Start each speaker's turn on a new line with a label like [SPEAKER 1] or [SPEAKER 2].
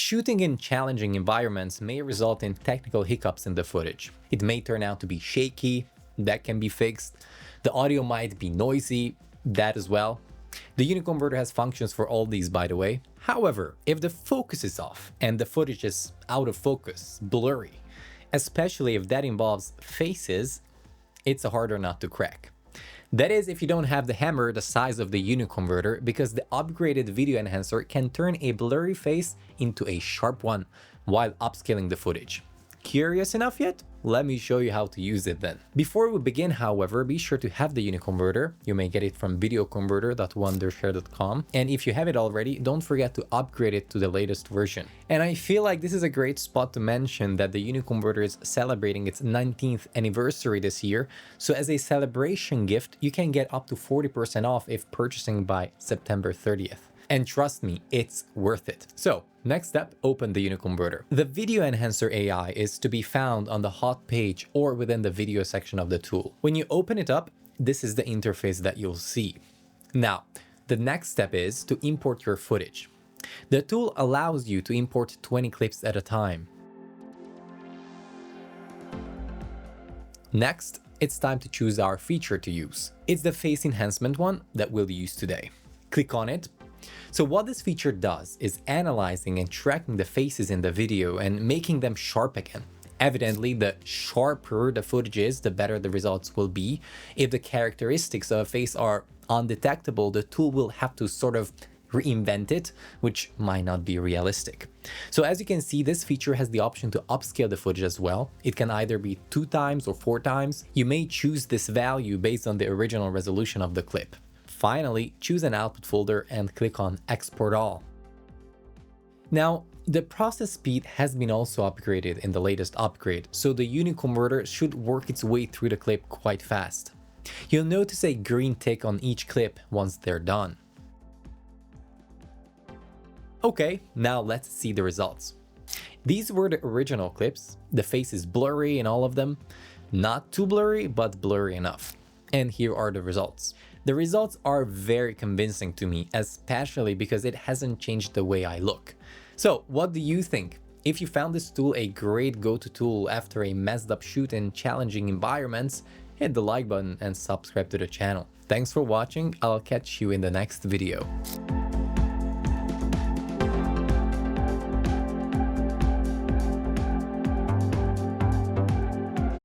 [SPEAKER 1] Shooting in challenging environments may result in technical hiccups in the footage. It may turn out to be shaky, that can be fixed. The audio might be noisy, that as well. The UniConverter has functions for all these, by the way. However, if the focus is off and the footage is out of focus, blurry, especially if that involves faces, it's a harder nut to crack. That is, if you don't have the hammer the size of the UniConverter, because the upgraded video enhancer can turn a blurry face into a sharp one while upscaling the footage. Curious enough yet? Let me show you how to use it then. Before we begin, however, be sure to have the UniConverter. You may get it from videoconverter.wondershare.com. And if you have it already, don't forget to upgrade it to the latest version. And I feel like this is a great spot to mention that the UniConverter is celebrating its 19th anniversary this year. So as a celebration gift, you can get up to 40% off if purchasing by September 30th. And trust me, it's worth it. So next step, open the UniConverter. The Video Enhancer AI is to be found on the hot page or within the video section of the tool. When you open it up, this is the interface that you'll see. Now, the next step is to import your footage. The tool allows you to import 20 clips at a time. Next, it's time to choose our feature to use. It's the Face Enhancement one that we'll use today. Click on it. So what this feature does is analyzing and tracking the faces in the video and making them sharp again. Evidently, the sharper the footage is, the better the results will be. If the characteristics of a face are undetectable, the tool will have to sort of reinvent it, which might not be realistic. So as you can see, this feature has the option to upscale the footage as well. It can either be 2 times or 4 times. You may choose this value based on the original resolution of the clip. Finally, choose an output folder and click on Export All. Now, the process speed has been also upgraded in the latest upgrade, so the UniConverter should work its way through the clip quite fast. You'll notice a green tick on each clip once they're done. Okay, now let's see the results. These were the original clips. The face is blurry in all of them. Not too blurry, but blurry enough. And here are the results. The results are very convincing to me, especially because it hasn't changed the way I look. So what do you think? If you found this tool a great go-to tool after a messed up shoot in challenging environments, hit the like button and subscribe to the channel. Thanks for watching. I'll catch you in the next video.